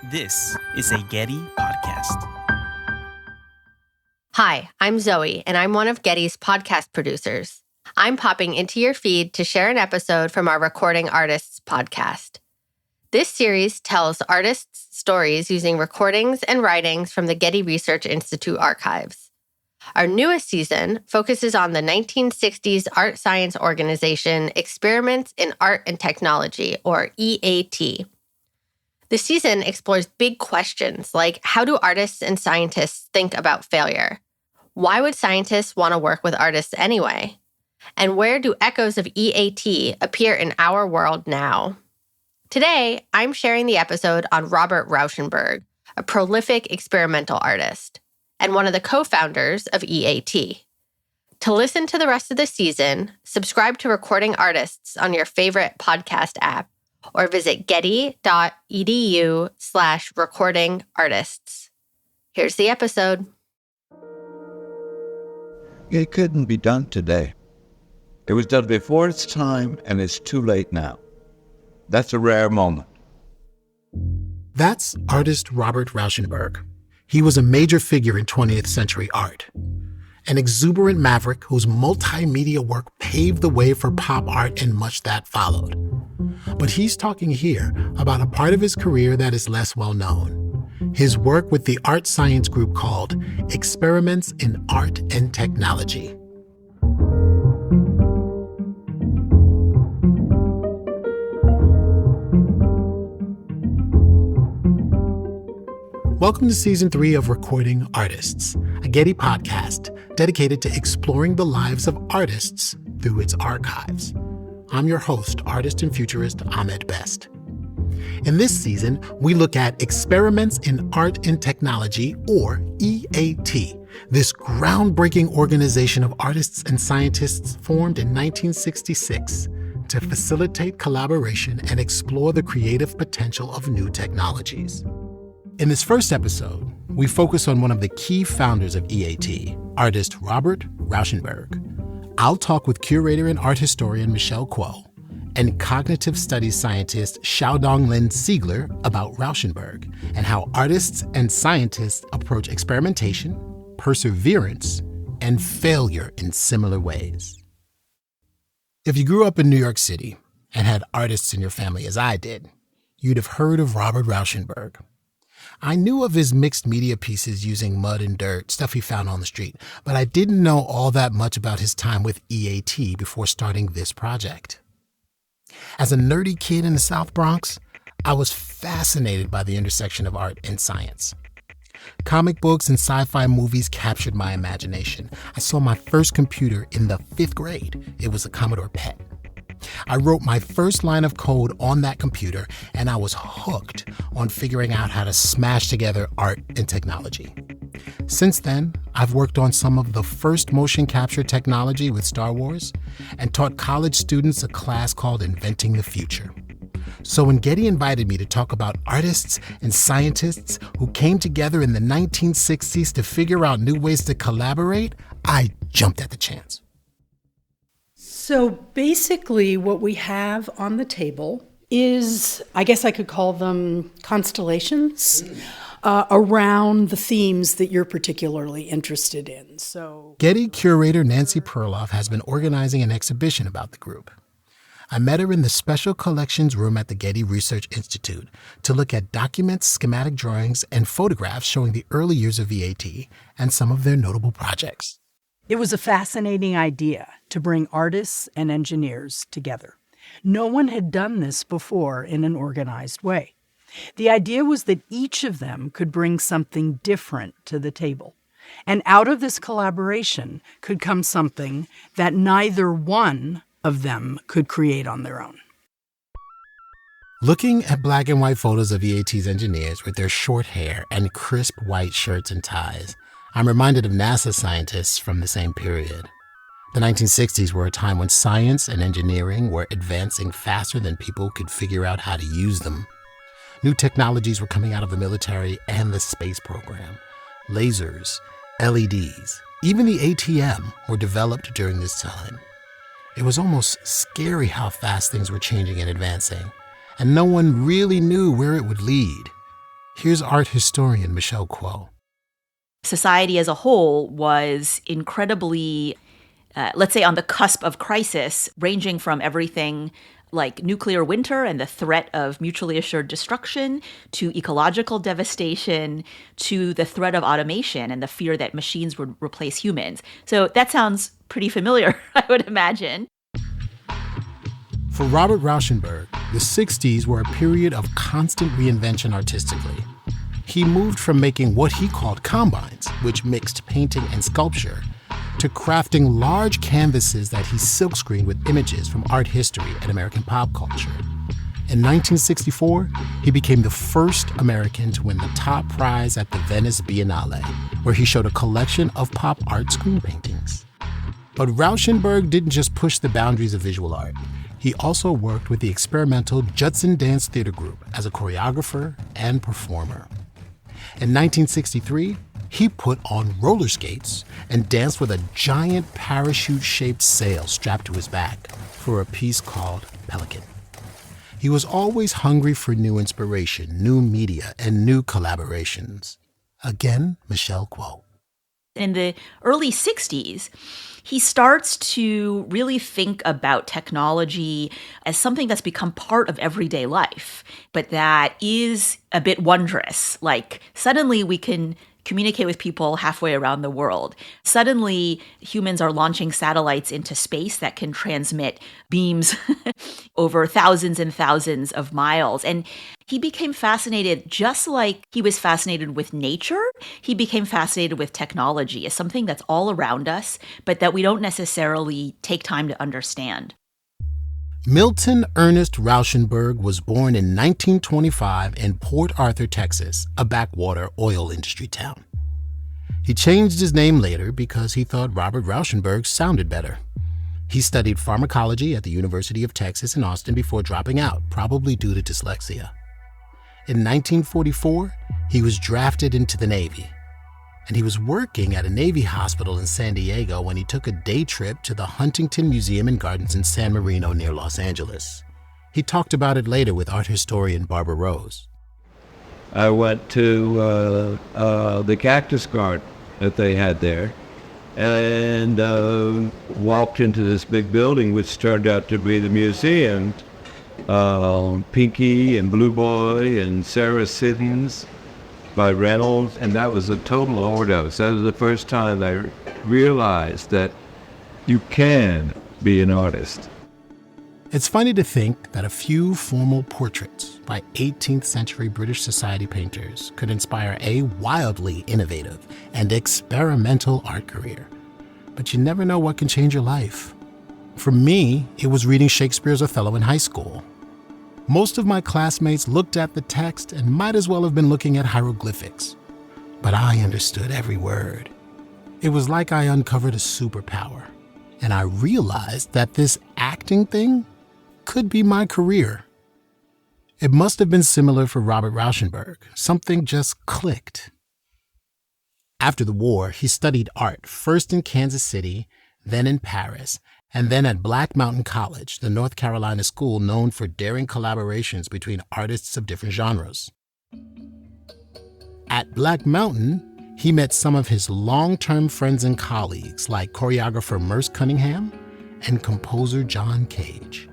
This is a Getty podcast. Hi, I'm Zoe, and I'm one of Getty's podcast producers. I'm popping into your feed to share an episode from our Recording Artists podcast. This series tells artists' stories using recordings and writings from the Getty Research Institute archives. Our newest season focuses on the 1960s art science organization Experiments in Art and Technology, or E.A.T. The season explores big questions like, how do artists and scientists think about failure? Why would scientists want to work with artists anyway? And where do echoes of E.A.T. appear in our world now? Today, I'm sharing the episode on Robert Rauschenberg, a prolific experimental artist, and one of the co-founders of E.A.T. To listen to the rest of the season, subscribe to Recording Artists on your favorite podcast app, or visit getty.edu/recordingartists. Here's the episode. It couldn't be done today. It was done before its time, and it's too late now. That's a rare moment. That's artist Robert Rauschenberg. He was a major figure in 20th century art. An exuberant maverick whose multimedia work paved the way for pop art and much that followed. But he's talking here about a part of his career that is less well known. His work with the art science group called Experiments in Art and Technology. Welcome to Season 3 of Recording Artists, a Getty podcast dedicated to exploring the lives of artists through its archives. I'm your host, artist and futurist Ahmed. In this season, we look at Experiments in Art and Technology, or E.A.T., this groundbreaking organization of artists and scientists formed in 1966 to facilitate collaboration and explore the creative potential of new technologies. In this first episode, we focus on one of the key founders of E.A.T., artist Robert Rauschenberg. I'll talk with curator and art historian Michelle Kuo and cognitive studies scientist Xiaodong Lin-Siegler about Rauschenberg and how artists and scientists approach experimentation, perseverance, and failure in similar ways. If you grew up in New York City and had artists in your family as I did, you'd have heard of Robert Rauschenberg. I knew of his mixed media pieces using mud and dirt, stuff he found on the street, but I didn't know all that much about his time with E.A.T. before starting this project. As a nerdy kid in the South Bronx, I was fascinated by the intersection of art and science. Comic books and sci-fi movies captured my imagination. I saw my first computer in the 5th grade. It was a Commodore PET. I wrote my first line of code on that computer, and I was hooked on figuring out how to smash together art and technology. Since then, I've worked on some of the first motion capture technology with Star Wars and taught college students a class called Inventing the Future. So when Getty invited me to talk about artists and scientists who came together in the 1960s to figure out new ways to collaborate, I jumped at the chance. So basically what we have on the table is, I guess I could call them constellations around the themes that you're particularly interested in. So Getty curator Nancy Perloff has been organizing an exhibition about the group. I met her in the Special Collections room at the Getty Research Institute to look at documents, schematic drawings, and photographs showing the early years of E.A.T. and some of their notable projects. It was a fascinating idea to bring artists and engineers together. No one had done this before in an organized way. The idea was that each of them could bring something different to the table. And out of this collaboration could come something that neither one of them could create on their own. Looking at black and white photos of E.A.T.'s engineers with their short hair and crisp white shirts and ties, I'm reminded of NASA scientists from the same period. The 1960s were a time when science and engineering were advancing faster than people could figure out how to use them. New technologies were coming out of the military and the space program. Lasers, LEDs, even the ATM were developed during this time. It was almost scary how fast things were changing and advancing, and no one really knew where it would lead. Here's art historian Michelle Kuo. Society as a whole was incredibly, let's say, on the cusp of crisis, ranging from everything like nuclear winter and the threat of mutually assured destruction, to ecological devastation, to the threat of automation and the fear that machines would replace humans. So that sounds pretty familiar, I would imagine. For Robert Rauschenberg, the 60s were a period of constant reinvention artistically. He moved from making what he called combines, which mixed painting and sculpture, to crafting large canvases that he silkscreened with images from art history and American pop culture. In 1964, he became the first American to win the top prize at the Venice Biennale, where he showed a collection of pop art screen paintings. But Rauschenberg didn't just push the boundaries of visual art. He also worked with the experimental Judson Dance Theater Group as a choreographer and performer. In 1963, he put on roller skates and danced with a giant parachute-shaped sail strapped to his back for a piece called Pelican. He was always hungry for new inspiration, new media, and new collaborations. Again, Michelle Kuo. In the early 60s, he starts to really think about technology as something that's become part of everyday life, but that is a bit wondrous. Like, suddenly we can communicate with people halfway around the world. Suddenly, humans are launching satellites into space that can transmit beams over thousands and thousands of miles. And he became fascinated, just like he was fascinated with nature, he became fascinated with technology as something that's all around us, but that we don't necessarily take time to understand. Milton Ernest Rauschenberg was born in 1925 in Port Arthur, Texas, a backwater oil industry town. He changed his name later because he thought Robert Rauschenberg sounded better. He studied pharmacology at the University of Texas in Austin before dropping out, probably due to dyslexia. In 1944, he was drafted into the Navy, and he was working at a Navy hospital in San Diego when he took a day trip to the Huntington Museum and Gardens in San Marino near Los Angeles. He talked about it later with art historian Barbara Rose. I went to the cactus garden that they had there and walked into this big building, which turned out to be the museum. Pinky and Blue Boy and Sarah Siddons by Reynolds, and that was a total overdose. That was the first time I realized that you can be an artist. It's funny to think that a few formal portraits by 18th century British society painters could inspire a wildly innovative and experimental art career. But you never know what can change your life. For me, it was reading Shakespeare's Othello in high school. Most of my classmates looked at the text and might as well have been looking at hieroglyphics. But I understood every word. It was like I uncovered a superpower, and I realized that this acting thing could be my career. It must have been similar for Robert Rauschenberg. Something just clicked. After the war, he studied art, first in Kansas City, then in Paris, and then at Black Mountain College, the North Carolina school known for daring collaborations between artists of different genres. At Black Mountain, he met some of his long-term friends and colleagues like choreographer Merce Cunningham and composer John Cage.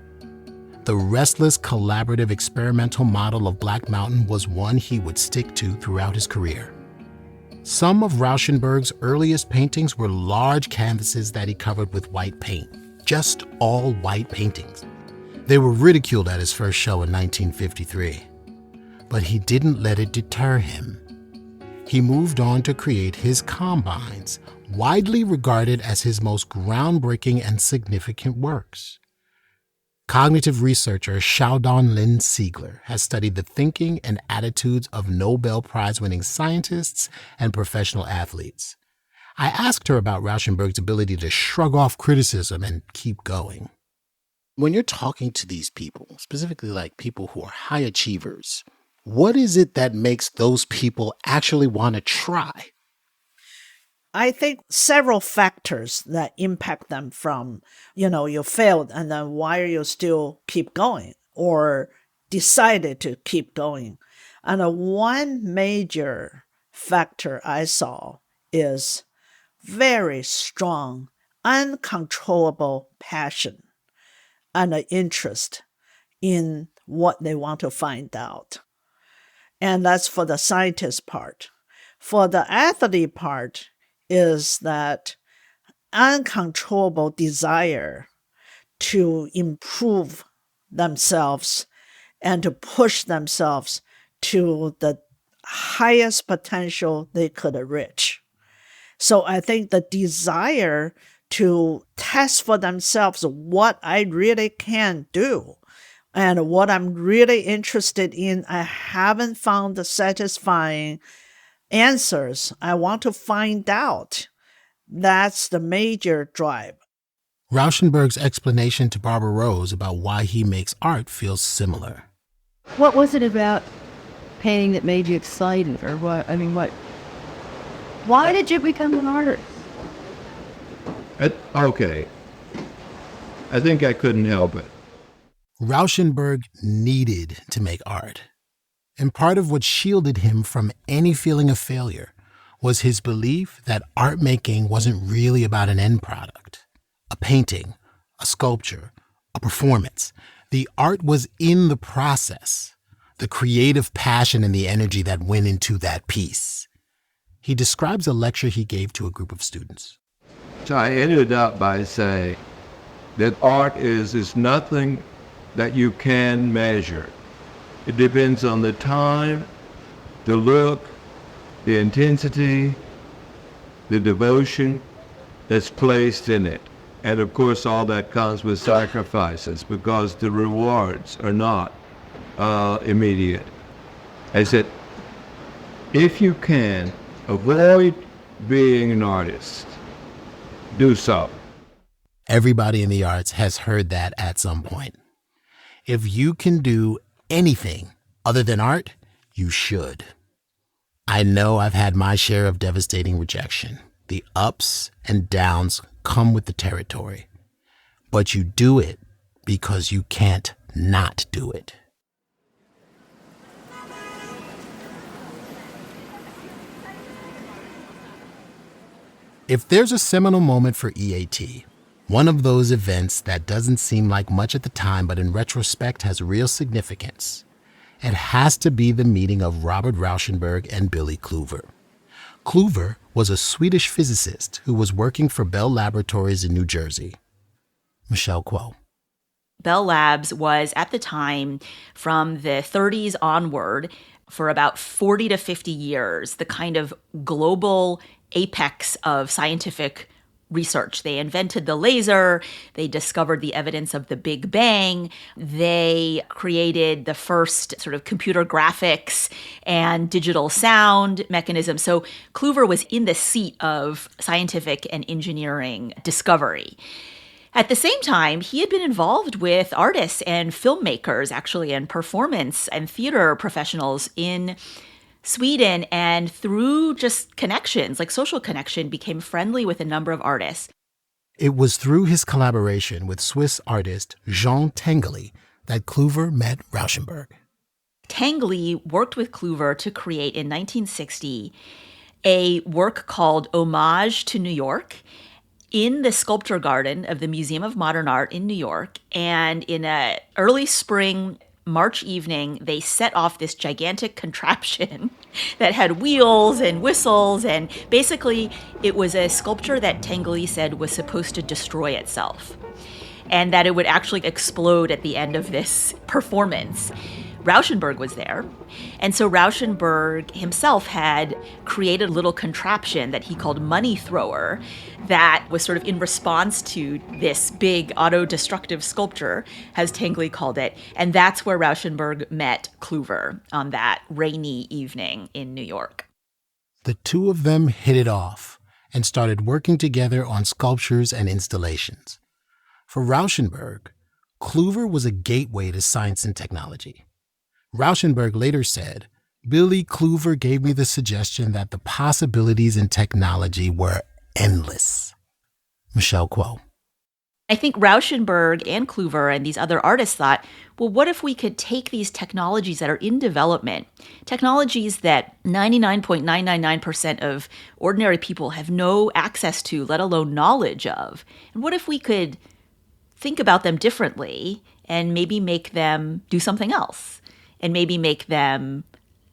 The restless, collaborative, experimental model of Black Mountain was one he would stick to throughout his career. Some of Rauschenberg's earliest paintings were large canvases that he covered with white paint, just all white paintings. They were ridiculed at his first show in 1953, but he didn't let it deter him. He moved on to create his combines, widely regarded as his most groundbreaking and significant works. Cognitive researcher Xiaodong Lin-Siegler has studied the thinking and attitudes of Nobel Prize-winning scientists and professional athletes. I asked her about Rauschenberg's ability to shrug off criticism and keep going. When you're talking to these people, specifically like people who are high achievers, what is it that makes those people actually want to try? I think several factors that impact them from, you failed and then why are you still keep going or decided to keep going? And one major factor I saw is very strong, uncontrollable passion and an interest in what they want to find out. And that's for the scientist part. For the athlete part is that uncontrollable desire to improve themselves and to push themselves to the highest potential they could reach. So I think the desire to test for themselves what I really can do and what I'm really interested in, I haven't found the satisfying answers. I want to find out. That's the major drive. Rauschenberg's explanation to Barbara Rose about why he makes art feels similar. What was it about painting that made you excited, or what? I mean, what? Why did you become an artist? Okay. I think I couldn't help it. Rauschenberg needed to make art. And part of what shielded him from any feeling of failure was his belief that art making wasn't really about an end product, a painting, a sculpture, a performance. The art was in the process, the creative passion and the energy that went into that piece. He describes a lecture he gave to a group of students. So I ended up by saying that art is nothing that you can measure. It depends on the time, the look, the intensity, the devotion that's placed in it. And of course, all that comes with sacrifices because the rewards are not immediate. I said, if you can avoid being an artist, do so. Everybody in the arts has heard that at some point. If you can do anything other than art, you should. I know I've had my share of devastating rejection. The ups and downs come with the territory. But you do it because you can't not do it. If there's a seminal moment for E.A.T., one of those events that doesn't seem like much at the time, but in retrospect has real significance, it has to be the meeting of Robert Rauschenberg and Billy Kluver. Kluver was a Swedish physicist who was working for Bell Laboratories in New Jersey. Michelle Kuo. Bell Labs was, at the time, from the 30s onward, for about 40 to 50 years, the kind of global apex of scientific research. They invented the laser. They discovered the evidence of the Big Bang. They created the first sort of computer graphics and digital sound mechanism. So Kluver was in the seat of scientific and engineering discovery. At the same time, he had been involved with artists and filmmakers, actually, and performance and theater professionals in Sweden, and through just connections, like social connection, became friendly with a number of artists. It was through his collaboration with Swiss artist Jean Tinguely that Kluver met Rauschenberg. Tinguely worked with Kluver to create in 1960 a work called Homage to New York in the sculpture garden of the Museum of Modern Art in New York. And in an early spring March evening, they set off this gigantic contraption that had wheels and whistles, and basically it was a sculpture that Tinguely said was supposed to destroy itself, and that it would actually explode at the end of this performance. Rauschenberg was there, and so Rauschenberg himself had created a little contraption that he called Money Thrower that was sort of in response to this big auto-destructive sculpture, as Tinguely called it, and that's where Rauschenberg met Kluver on that rainy evening in New York. The two of them hit it off and started working together on sculptures and installations. For Rauschenberg, Kluver was a gateway to science and technology. Rauschenberg later said, Billy Kluver gave me the suggestion that the possibilities in technology were endless. Michelle Kuo. I think Rauschenberg and Kluver and these other artists thought, well, what if we could take these technologies that are in development, technologies that 99.999% of ordinary people have no access to, let alone knowledge of, and what if we could think about them differently and maybe make them do something else, and maybe make them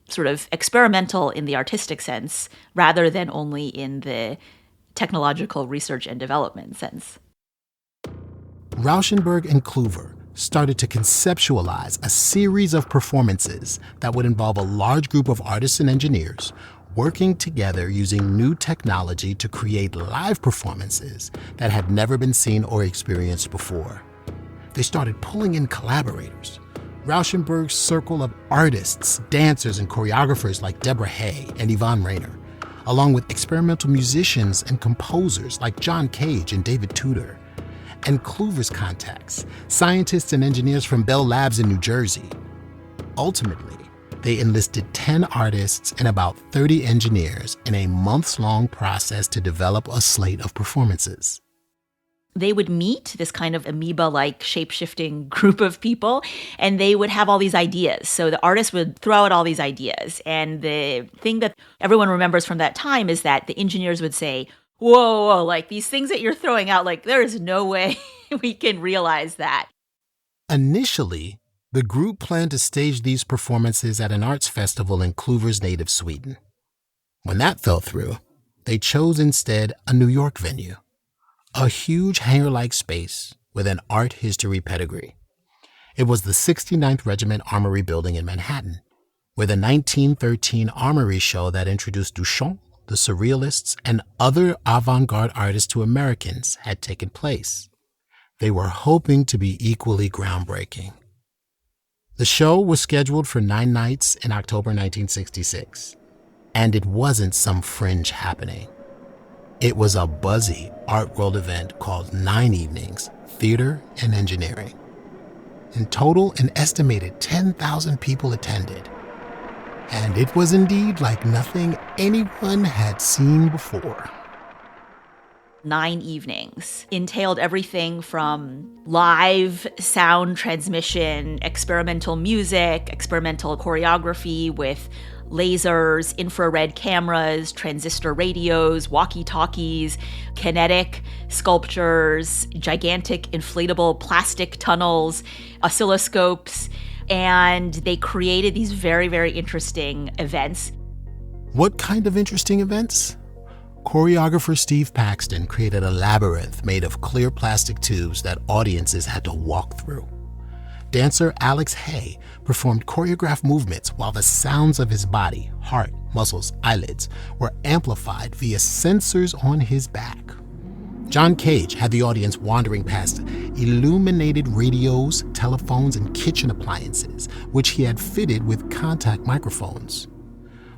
sort of experimental in the artistic sense rather than only in the technological research and development sense. Rauschenberg and Kluver started to conceptualize a series of performances that would involve a large group of artists and engineers working together using new technology to create live performances that had never been seen or experienced before. They started pulling in collaborators. Rauschenberg's circle of artists, dancers, and choreographers like Deborah Hay and Yvonne Rainer, along with experimental musicians and composers like John Cage and David Tudor, and Kluver's contacts, scientists and engineers from Bell Labs in New Jersey. Ultimately, they enlisted 10 artists and about 30 engineers in a months-long process to develop a slate of performances. They would meet, this kind of amoeba-like shape-shifting group of people, and they would have all these ideas. So the artists would throw out all these ideas. And the thing that everyone remembers from that time is that the engineers would say, whoa, like these things that you're throwing out, like there is no way we can realize that. Initially, the group planned to stage these performances at an arts festival in Kluver's native Sweden. When that fell through, they chose instead a New York venue, a huge hangar-like space with an art history pedigree. It was the 69th Regiment Armory Building in Manhattan, where the 1913 Armory show that introduced Duchamp, the Surrealists, and other avant-garde artists to Americans had taken place. They were hoping to be equally groundbreaking. The show was scheduled for 9 nights in October 1966, and it wasn't some fringe happening. It was a buzzy art world event called 9 Evenings, Theater and Engineering. In total, an estimated 10,000 people attended. And it was indeed like nothing anyone had seen before. 9 evenings entailed everything from live sound transmission, experimental music, experimental choreography with lasers, infrared cameras, transistor radios, walkie-talkies, kinetic sculptures, gigantic inflatable plastic tunnels, oscilloscopes, and they created these very, very interesting events. What kind of interesting events? Choreographer Steve Paxton created a labyrinth made of clear plastic tubes that audiences had to walk through. Dancer Alex Hay performed choreographed movements while the sounds of his body, heart, muscles, eyelids were amplified via sensors on his back. John Cage had the audience wandering past illuminated radios, telephones, and kitchen appliances, which he had fitted with contact microphones.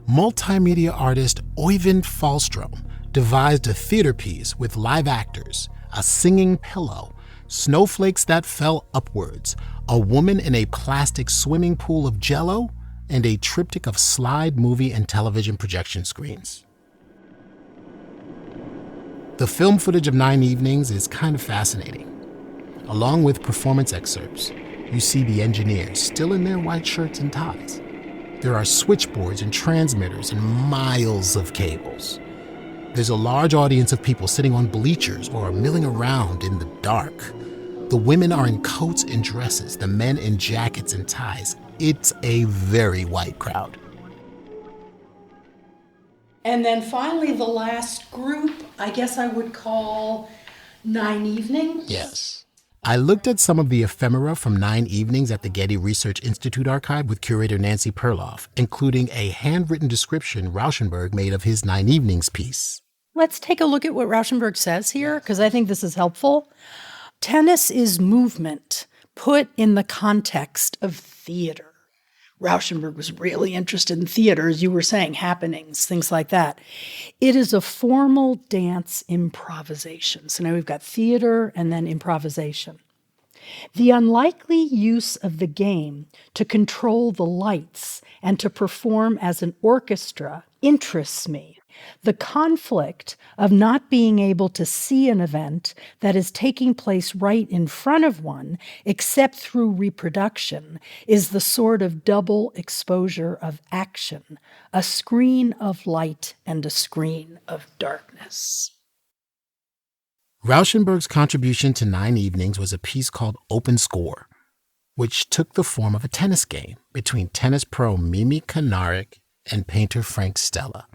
Multimedia artist Oyvind Fahlstrom devised a theater piece with live actors, a singing pillow, snowflakes that fell upwards, a woman in a plastic swimming pool of jello, and a triptych of slide movie and television projection screens. The film footage of 9 Evenings is kind of fascinating. Along with performance excerpts, you see the engineers still in their white shirts and ties. There are switchboards and transmitters and miles of cables. There's a large audience of people sitting on bleachers or milling around in the dark. The women are in coats and dresses, the men in jackets and ties. It's a very white crowd. And then finally, the last group, I guess I would call 9 Evenings. Yes. I looked at some of the ephemera from 9 Evenings at the Getty Research Institute archive with curator Nancy Perloff, including a handwritten description Rauschenberg made of his 9 Evenings piece. Let's take a look at what Rauschenberg says here, because I think this is helpful. Tennis is movement put in the context of theater. Rauschenberg was really interested in theater, as you were saying, happenings, things like that. It is a formal dance improvisation. So now we've got theater and then improvisation. The unlikely use of the game to control the lights and to perform as an orchestra interests me. The conflict of not being able to see an event that is taking place right in front of one, except through reproduction, is the sort of double exposure of action, a screen of light and a screen of darkness. Rauschenberg's contribution to 9 Evenings was a piece called Open Score, which took the form of a tennis game between tennis pro Mimi Kanarek and painter Frank Stella.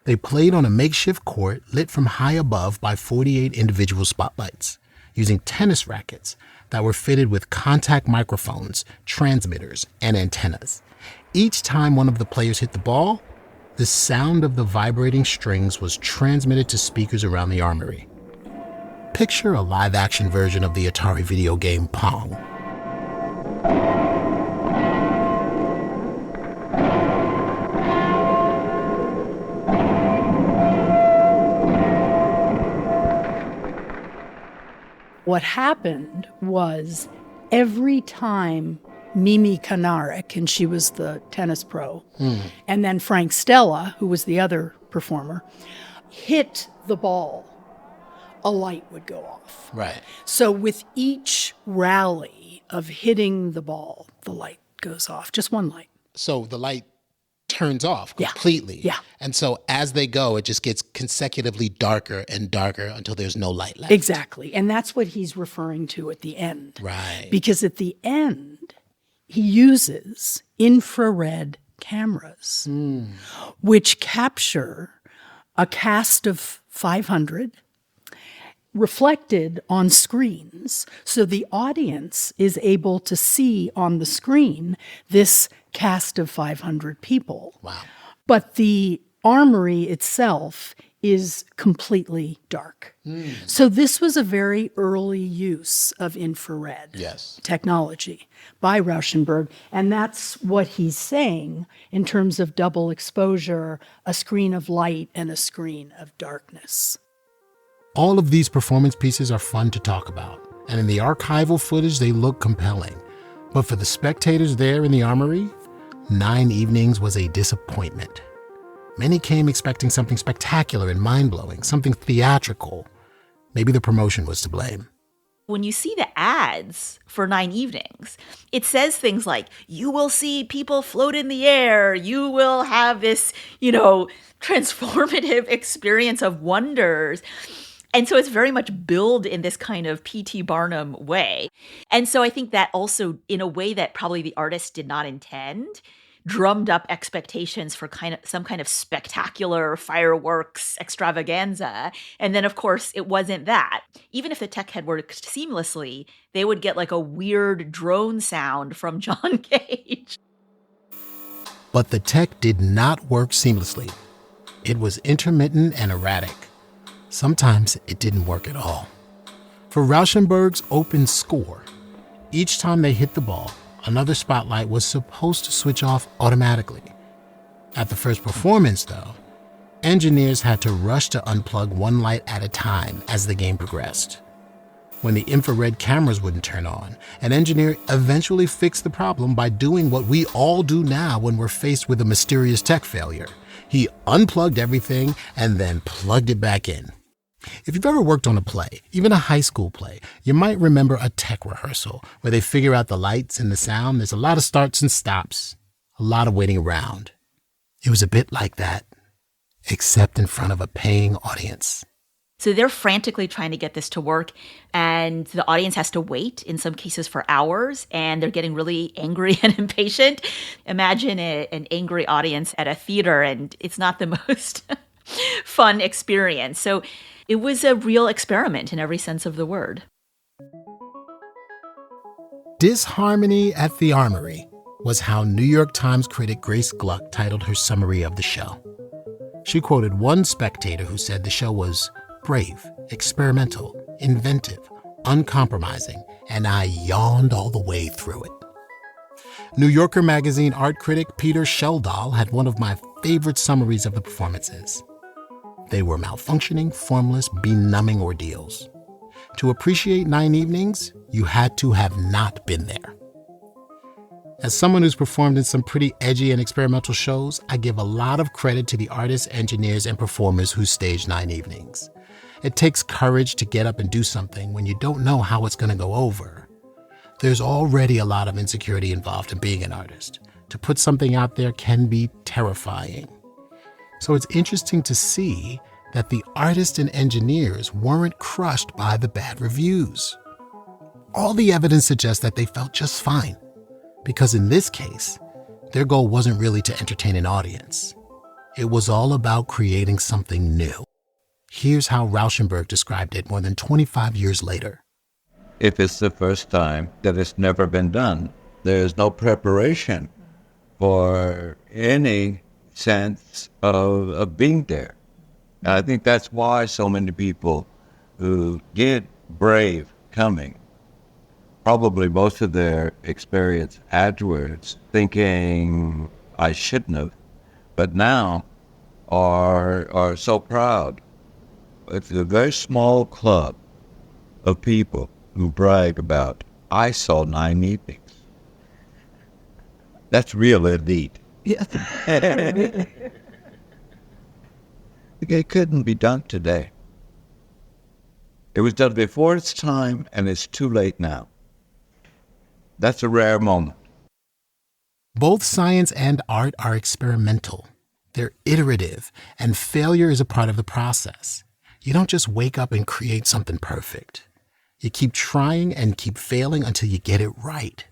They played on a makeshift court lit from high above by 48 individual spotlights, using tennis rackets that were fitted with contact microphones, transmitters, and antennas. Each time one of the players hit the ball, the sound of the vibrating strings was transmitted to speakers around the armory. Picture a live-action version of the Atari video game Pong. What happened was every time Mimi Kanarek, and she was the tennis pro, and then Frank Stella, who was the other performer, hit the ball, a light would go off. Right. So with each rally of hitting the ball, the light goes off, just one light. So the light turns off Yeah. completely. Yeah. And so as they go, it just gets consecutively darker and darker until there's no light left. Exactly. And that's what he's referring to at the end. Right. Because at the end, he uses infrared cameras, which capture a cast of 500 reflected on screens. So the audience is able to see on the screen this cast of 500 people. Wow. But the armory itself is completely dark. So this was a very early use of infrared technology by Rauschenberg. And that's what he's saying in terms of double exposure, a screen of light and a screen of darkness. All of these performance pieces are fun to talk about, and in the archival footage, they look compelling. But for the spectators there in the armory, 9 Evenings was a disappointment. Many came expecting something spectacular and mind-blowing, something theatrical. Maybe the promotion was to blame. When you see the ads for 9 Evenings, it says things like, you will see people float in the air, you will have this, transformative experience of wonders. And so it's very much billed in this kind of P.T. Barnum way. And so I think that also, in a way that probably the artist did not intend, drummed up expectations for some kind of spectacular fireworks extravaganza. And then, of course, it wasn't that. Even if the tech had worked seamlessly, they would get like a weird drone sound from John Cage. But the tech did not work seamlessly. It was intermittent and erratic. Sometimes it didn't work at all. For Rauschenberg's Open Score, each time they hit the ball, another spotlight was supposed to switch off automatically. At the first performance, though, engineers had to rush to unplug one light at a time as the game progressed. When the infrared cameras wouldn't turn on, an engineer eventually fixed the problem by doing what we all do now when we're faced with a mysterious tech failure. He unplugged everything and then plugged it back in. If you've ever worked on a play, even a high school play, you might remember a tech rehearsal where they figure out the lights and the sound. There's a lot of starts and stops, a lot of waiting around. It was a bit like that, except in front of a paying audience. So they're frantically trying to get this to work, and the audience has to wait, in some cases for hours, and they're getting really angry and impatient. Imagine an angry audience at a theater, and it's not the most fun experience. So it was a real experiment in every sense of the word. Disharmony at the Armory was how New York Times critic Grace Gluck titled her summary of the show. She quoted one spectator who said the show was brave, experimental, inventive, uncompromising, and I yawned all the way through it. New Yorker magazine art critic Peter Sheldal had one of my favorite summaries of the performances. They were malfunctioning, formless, benumbing ordeals. To appreciate 9 Evenings, you had to have not been there. As someone who's performed in some pretty edgy and experimental shows, I give a lot of credit to the artists, engineers, and performers who stage 9 evenings. It takes courage to get up and do something when you don't know how it's going to go over. There's already a lot of insecurity involved in being an artist. To put something out there can be terrifying. So it's interesting to see that the artists and engineers weren't crushed by the bad reviews. All the evidence suggests that they felt just fine, because in this case, their goal wasn't really to entertain an audience. It was all about creating something new. Here's how Rauschenberg described it more than 25 years later. If it's the first time that it's never been done, there's no preparation for any sense of being there. And I think that's why so many people who get brave coming, probably most of their experience afterwards, thinking I shouldn't have, but now are so proud. It's a very small club of people who brag about, I saw 9 evenings. That's real elite. Yes. It couldn't be done today. It was done before its time, and it's too late now. That's a rare moment. Both science and art are experimental. They're iterative, and failure is a part of the process. You don't just wake up and create something perfect. You keep trying and keep failing until you get it right.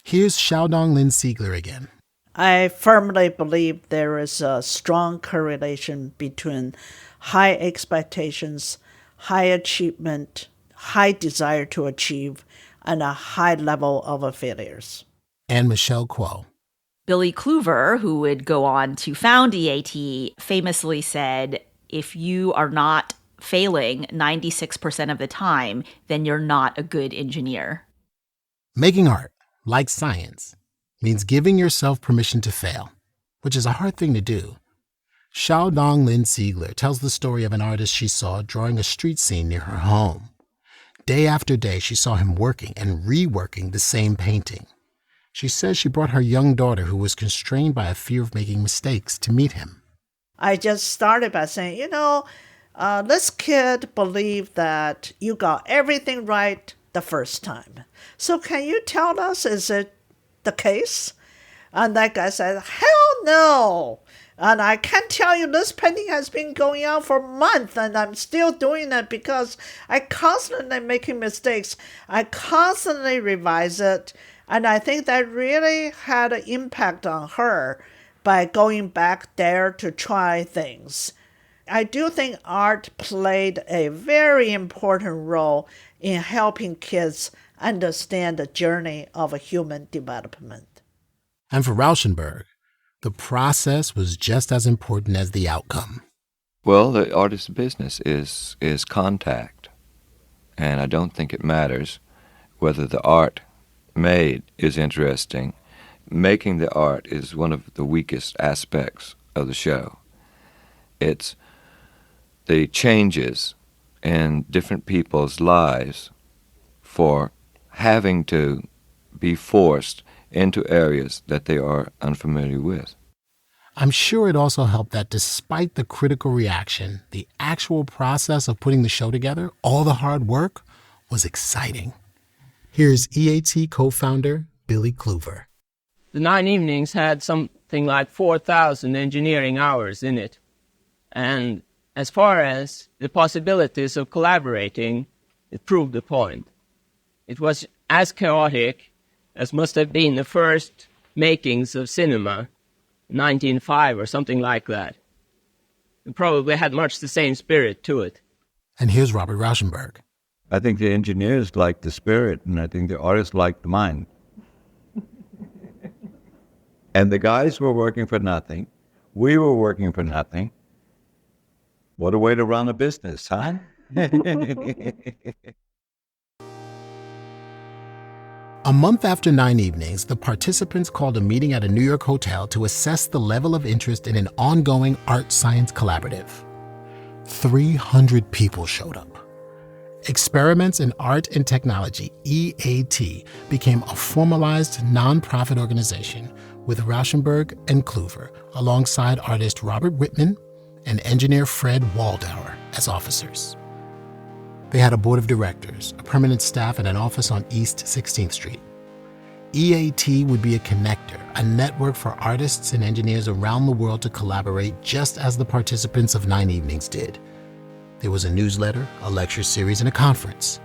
Here's Xiaodong Lin-Siegler again. I firmly believe there is a strong correlation between high expectations, high achievement, high desire to achieve, and a high level of failures. And Michelle Kuo. Billy Kluver, who would go on to found E.A.T, famously said, if you are not failing 96% of the time, then you're not a good engineer. Making art, like science, means giving yourself permission to fail, which is a hard thing to do. Xiaodong Lin-Siegler tells the story of an artist she saw drawing a street scene near her home. Day after day, she saw him working and reworking the same painting. She says she brought her young daughter, who was constrained by a fear of making mistakes, to meet him. I just started by saying, this kid believed that you got everything right the first time. So can you tell us, is it the case? And that guy said, hell no. And I can tell you this painting has been going on for months and I'm still doing it because I constantly making mistakes. I constantly revise it. And I think that really had an impact on her by going back there to try things. I do think art played a very important role in helping kids understand the journey of a human development. And for Rauschenberg, the process was just as important as the outcome. Well, the artist's business is contact. And I don't think it matters whether the art made is interesting. Making the art is one of the weakest aspects of the show. It's the changes in different people's lives for having to be forced into areas that they are unfamiliar with. I'm sure it also helped that despite the critical reaction, the actual process of putting the show together, all the hard work, was exciting. Here's E.A.T co-founder Billy Kluver. The 9 evenings had something like 4,000 engineering hours in it. And as far as the possibilities of collaborating, it proved the point. It was as chaotic as must have been the first makings of cinema, 1905 or something like that. It probably had much the same spirit to it. And here's Robert Rauschenberg. I think the engineers liked the spirit, and I think the artists liked the mind. And the guys were working for nothing. We were working for nothing. What a way to run a business, huh? A month after 9 evenings, the participants called a meeting at a New York hotel to assess the level of interest in an ongoing art-science collaborative. 300 people showed up. Experiments in Art and Technology, E.A.T, became a formalized nonprofit organization with Rauschenberg and Kluver, alongside artist Robert Whitman and engineer Fred Waldauer as officers. They had a board of directors, a permanent staff, and an office on East 16th Street. E.A.T would be a connector, a network for artists and engineers around the world to collaborate just as the participants of 9 Evenings did. There was a newsletter, a lecture series, and a conference.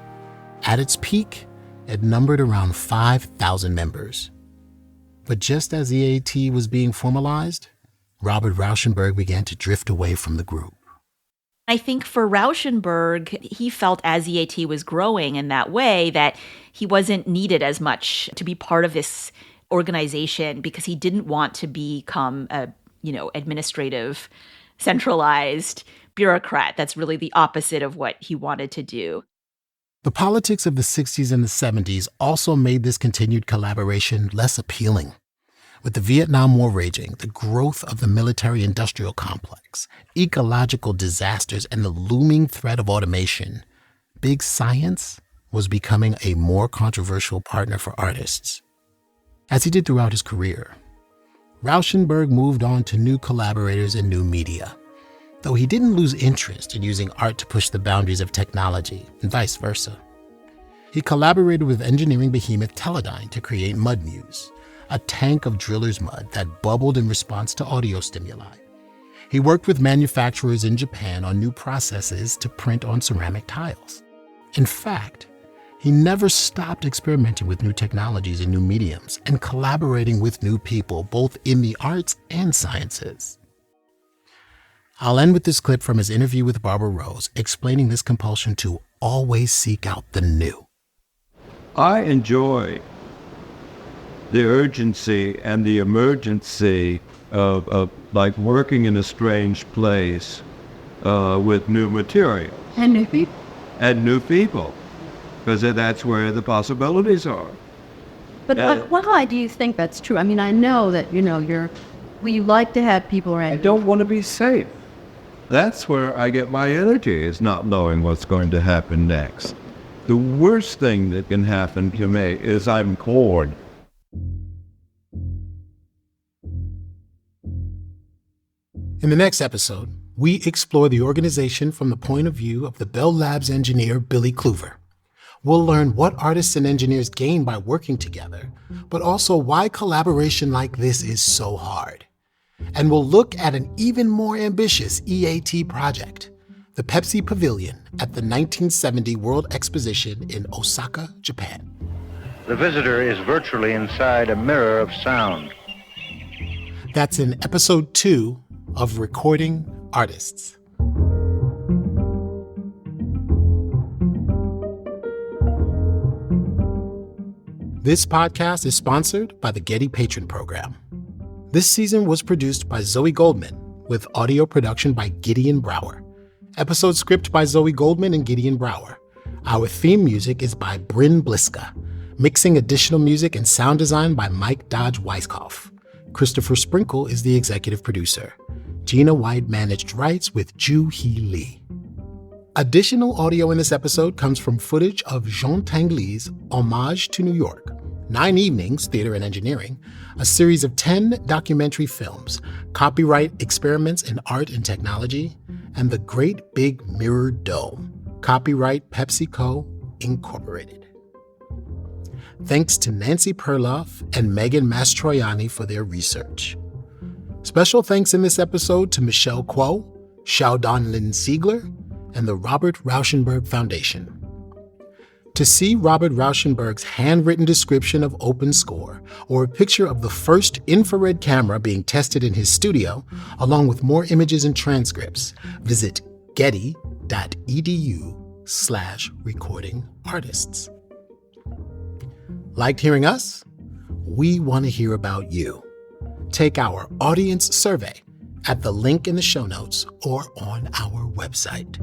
At its peak, it numbered around 5,000 members. But just as E.A.T was being formalized, Robert Rauschenberg began to drift away from the group. I think for Rauschenberg, he felt as E.A.T was growing in that way that he wasn't needed as much to be part of this organization because he didn't want to become a, administrative, centralized bureaucrat. That's really the opposite of what he wanted to do. The politics of the 60s and the 70s also made this continued collaboration less appealing. With the Vietnam War raging, the growth of the military-industrial complex, ecological disasters, and the looming threat of automation, big science was becoming a more controversial partner for artists. As he did throughout his career, Rauschenberg moved on to new collaborators and new media, though he didn't lose interest in using art to push the boundaries of technology, and vice versa. He collaborated with engineering behemoth Teledyne to create Mud Muse, a tank of driller's mud that bubbled in response to audio stimuli. He worked with manufacturers in Japan on new processes to print on ceramic tiles. In fact, he never stopped experimenting with new technologies and new mediums and collaborating with new people, both in the arts and sciences. I'll end with this clip from his interview with Barbara Rose, explaining this compulsion to always seek out the new. I enjoy the urgency and the emergency of like working in a strange place with new material. And new people. And new people, because that's where the possibilities are. But why do you think that's true? I mean, I know that, we like to have people around. I don't want to be safe. That's where I get my energy, is not knowing what's going to happen next. The worst thing that can happen to me is I'm bored. In the next episode, we explore the organization from the point of view of the Bell Labs engineer Billy Kluver. We'll learn what artists and engineers gain by working together, but also why collaboration like this is so hard. And we'll look at an even more ambitious E.A.T project, the Pepsi Pavilion at the 1970 World Exposition in Osaka, Japan. The visitor is virtually inside a mirror of sound. That's in episode 2 of Recording Artists. This podcast is sponsored by the Getty Patron Program. This season was produced by Zoe Goldman, with audio production by Gideon Brower. Episode script by Zoe Goldman and Gideon Brower. Our theme music is by Bryn Bliska. Mixing additional music and sound design by Mike Dodge Weiskopf. Christopher Sprinkle is the executive producer. Gina White managed rights with Ju Hee Lee. Additional audio in this episode comes from footage of Jean Tinguely's Homage to New York, 9 Evenings, Theater and Engineering, a series of 10 documentary films, copyright Experiments in Art and Technology, and The Great Big Mirror Dome, copyright PepsiCo, Incorporated. Thanks to Nancy Perloff and Megan Mastroianni for their research. Special thanks in this episode to Michelle Kuo, Xiaodong Lin-Siegler, and the Robert Rauschenberg Foundation. To see Robert Rauschenberg's handwritten description of OpenScore, or a picture of the first infrared camera being tested in his studio, along with more images and transcripts, visit getty.edu/recordingartists. Liked hearing us? We want to hear about you. Take our audience survey at the link in the show notes or on our website.